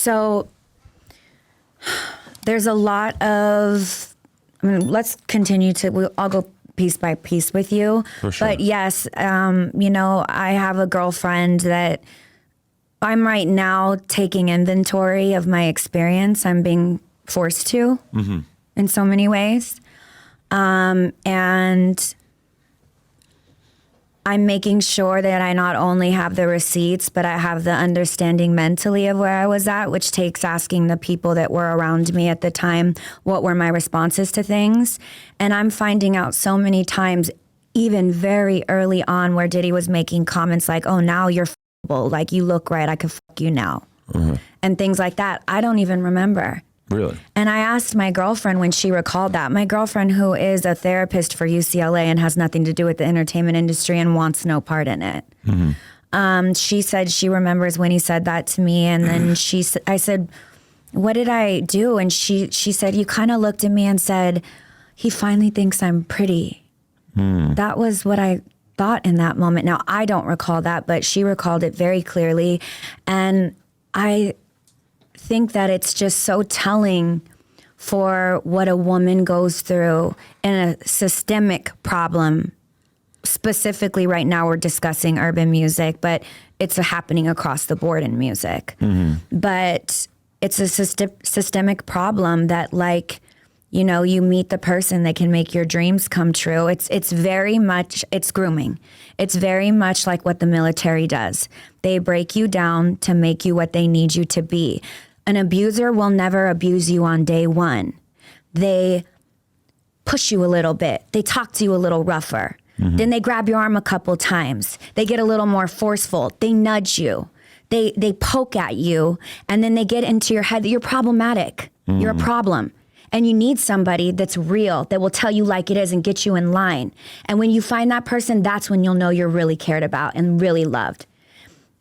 So there's a lot of, let's continue to, I'll go piece by piece with you. For sure. But yes, I have a girlfriend that I'm right now taking inventory of my experience. I'm being forced to in so many ways. And I'm making sure that I not only have the receipts, but I have the understanding mentally of where I was at, which takes asking the people that were around me at the time, what were my responses to things. And I'm finding out so many times, even very early on, where Diddy was making comments like, oh, now you're f***able, like you look right, I could fuck you now. And things like that. I don't even remember. Really? And I asked my girlfriend when she recalled that, my girlfriend who is a therapist for UCLA and has nothing to do with the entertainment industry and wants no part in it. She said she remembers when he said that to me. And then I said, what did I do? And she said, you kind of looked at me and said, he finally thinks I'm pretty. That was what I thought in that moment. Now, I don't recall that, but she recalled it very clearly. And I think that it's just so telling for what a woman goes through in a systemic problem. Specifically right now we're discussing urban music, but it's happening across the board in music. But it's a systemic problem that, like, you meet the person that can make your dreams come true. It's very much, it's grooming. It's very much like what the military does. They break you down to make you what they need you to be. An abuser will never abuse you on day one. They push you a little bit. They talk to you a little rougher. Then they grab your arm a couple times. They get a little more forceful. They nudge you. They poke at you. And then they get into your head that you're problematic. You're a problem. And you need somebody that's real, that will tell you like it is and get you in line. And when you find that person, that's when you'll know you're really cared about and really loved.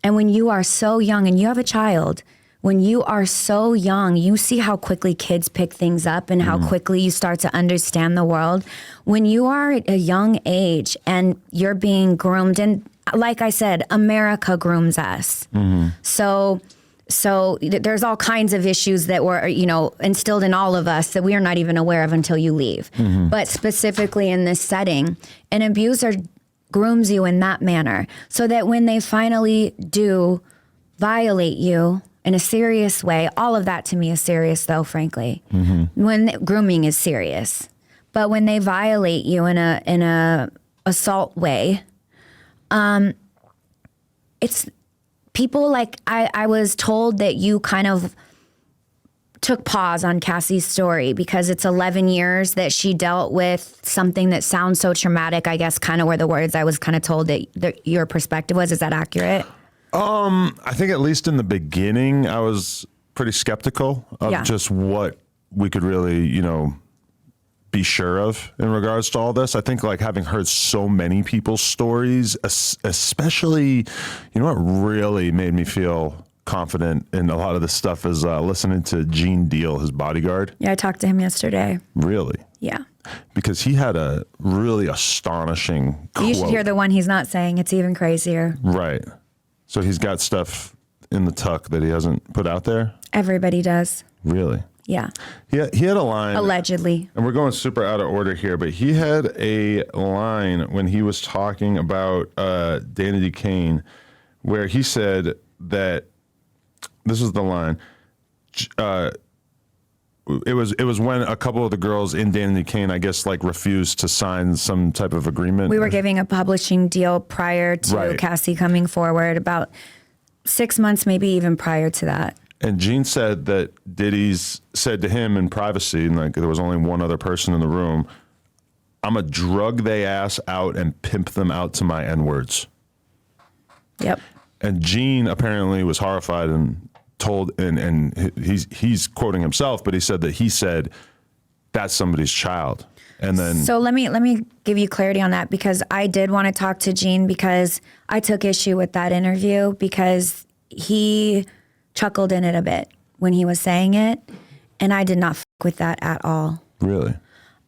And when you are so young and you have a child, when you are so young, you see how quickly kids pick things up and how quickly you start to understand the world. When you are at a young age and you're being groomed, and like I said, America grooms us. So there's all kinds of issues that were, instilled in all of us that we are not even aware of until you leave. But specifically in this setting, an abuser grooms you in that manner so that when they finally do violate you in a serious way, all of that to me is serious though, frankly. When grooming is serious, but when they violate you in a assault way, it's people like, I was told that you kind of took pause on Cassie's story because it's 11 years that she dealt with something that sounds so traumatic, I guess kind of were the words I was kind of told that your perspective was. Is that accurate? I think at least in the beginning, I was pretty skeptical of just what we could really, be sure of in regards to all this. I think like having heard so many people's stories, especially, what really made me feel confident in a lot of this stuff is listening to Gene Deal, his bodyguard. Yeah, I talked to him yesterday. Really? Yeah. Because he had a really astonishing quote. You should hear the one he's not saying. It's even crazier. Right. So he's got stuff in the tuck that he hasn't put out there? Everybody does. Really? Yeah. He had a line. Allegedly. And we're going super out of order here, but he had a line when he was talking about Danity Kane where he said that, this is the line, it was when a couple of the girls in Danity Kane, I guess, like refused to sign some type of agreement. We were giving a publishing deal prior to Cassie coming forward, about 6 months, maybe even prior to that. And Gene said that Diddy's said to him in privacy, and like there was only one other person in the room, I'm going to drug they ass out and pimp them out to my N-words. Yep. And Gene apparently was horrified and told, and he's quoting himself, but he said that he said that's somebody's child. And then, so let me give you clarity on that, because I did want to talk to Gene because I took issue with that interview because he chuckled in it a bit when he was saying it, and I did not fuck with that at all. Really?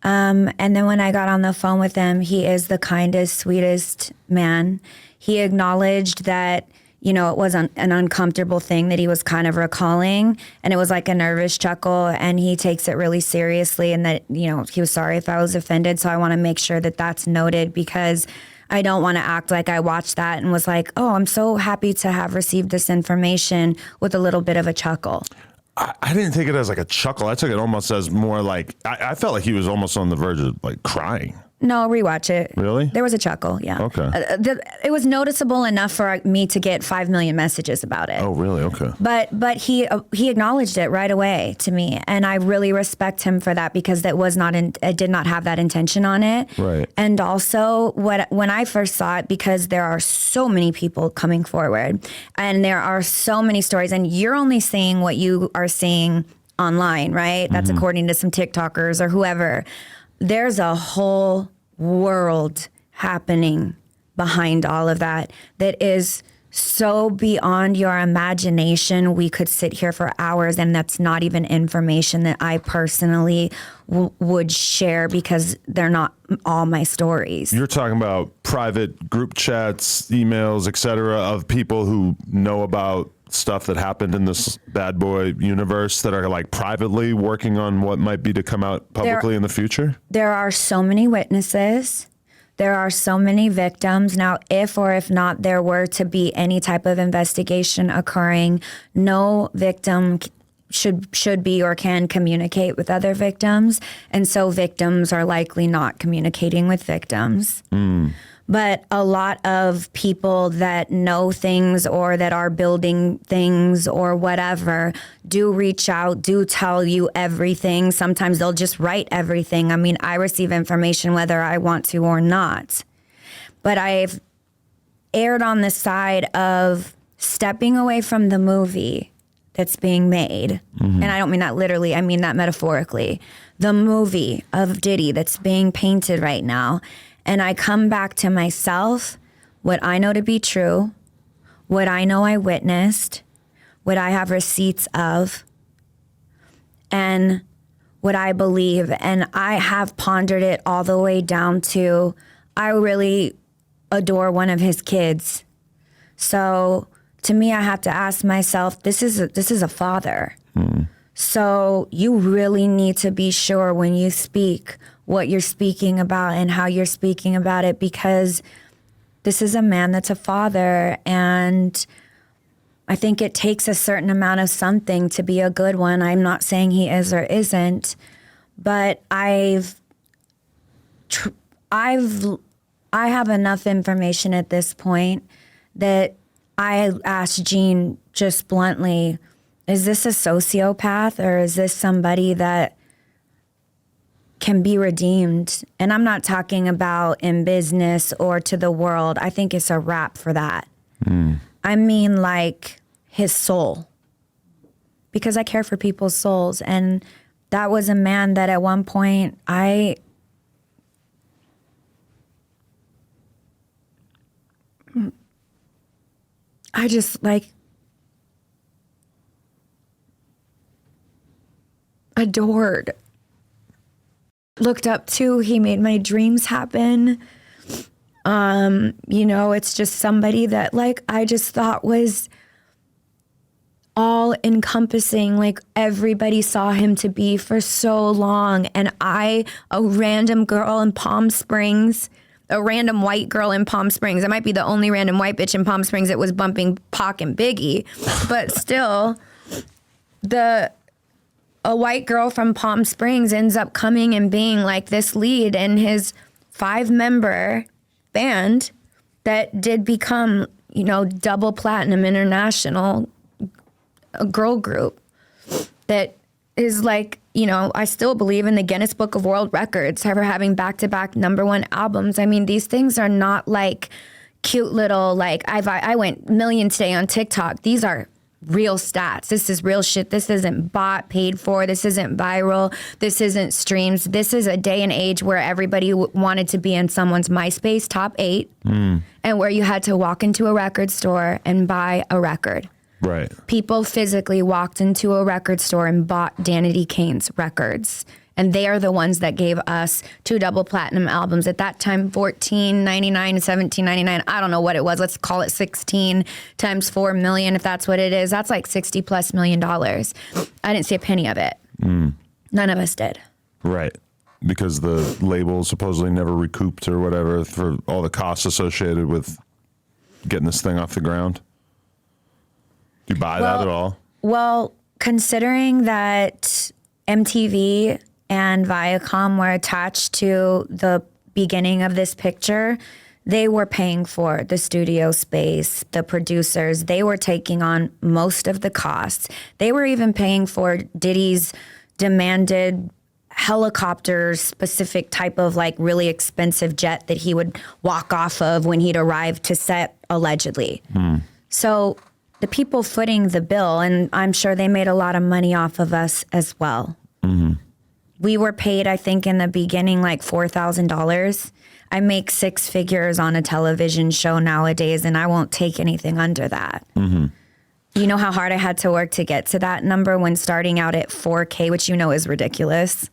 And then when I got on the phone with him, he is the kindest, sweetest man. He acknowledged that, you know, it was an uncomfortable thing that he was kind of recalling, and it was like a nervous chuckle, and he takes it really seriously, and that, you know, he was sorry if I was offended. So I want to make sure that that's noted, because I don't want to act like I watched that and was like, oh, I'm so happy to have received this information, with a little bit of a chuckle. I didn't take it as like a chuckle. I took it almost as more like, I felt like he was almost on the verge of like crying. No, rewatch it. Really? There was a chuckle, yeah. Okay. It was noticeable enough for me to get 5 million messages about it. Oh, really? Okay. But he acknowledged it right away to me, and I really respect him for that, because that was not it did not have that intention on it. Right. And also, when I first saw it, because there are so many people coming forward, and there are so many stories, and you're only seeing what you are seeing online, right? That's according to some TikTokers or whoever. There's a whole world happening behind all of that is so beyond your imagination. We could sit here for hours, and that's not even information that I personally would share, because they're not all my stories. You're talking about private group chats, emails, etc., of people who know about stuff that happened in this bad boy universe that are like privately working on what might be to come out publicly in the future? There are so many witnesses. There are so many victims. Now, if or if not there were to be any type of investigation occurring, no victim should be or can communicate with other victims. And so victims are likely not communicating with victims. But a lot of people that know things or that are building things or whatever do reach out, do tell you everything. Sometimes they'll just write everything. I mean, I receive information whether I want to or not. But I've erred on the side of stepping away from the movie that's being made. And I don't mean that literally, I mean that metaphorically. The movie of Diddy that's being painted right now. And I come back to myself, what I know to be true, what I know I witnessed, what I have receipts of, and what I believe. And I have pondered it all the way down to, I really adore one of his kids. So to me, I have to ask myself, this is a father. So you really need to be sure when you speak what you're speaking about and how you're speaking about it, because this is a man that's a father, and I think it takes a certain amount of something to be a good one. I'm not saying he is or isn't, but I have enough information at this point that I asked Gene just bluntly, is this a sociopath, or is this somebody that can be redeemed? And I'm not talking about in business or to the world. I think it's a wrap for that. I mean, like, his soul, because I care for people's souls. And that was a man that at one point I just like adored, looked up to. He made my dreams happen. You know, it's just somebody that like I just thought was all encompassing, like everybody saw him to be for so long. And a random girl in Palm Springs, a random white girl in Palm Springs. I might be the only random white bitch in Palm Springs that was bumping Pac and Biggie, but still a white girl from Palm Springs ends up coming and being like this lead in his 5-member band that did become, you know, double platinum international girl group that is like, you know, I still believe in the Guinness Book of World Records for having back-to-back #1 albums. I mean, these things are not like cute little, like I went million today on TikTok. These are real stats. This is real shit. This isn't bought, paid for. This isn't viral. This isn't streams. This is a day and age where everybody wanted to be in someone's MySpace top 8 and where you had to walk into a record store and buy a record. Right. People physically walked into a record store and bought Danity Kane's records And they are the ones that gave us 2 double platinum albums. At that time, $14.99, $17.99. I don't know what it was. Let's call it 16 times 4 million, if that's what it is. That's like $60+ million. I didn't see a penny of it. None of us did. Right. Because the label supposedly never recouped or whatever for all the costs associated with getting this thing off the ground. Do you buy that at all? Well, considering that MTV and Viacom were attached to the beginning of this picture, they were paying for the studio space, the producers. They were taking on most of the costs. They were even paying for Diddy's demanded helicopter specific type of like really expensive jet that he would walk off of when he'd arrive to set, allegedly. So the people footing the bill, and I'm sure they made a lot of money off of us as well. We were paid, I think, in the beginning, like $4,000. I make 6 figures on a television show nowadays, and I won't take anything under that. You know how hard I had to work to get to that number when starting out at 4K, which you know is ridiculous.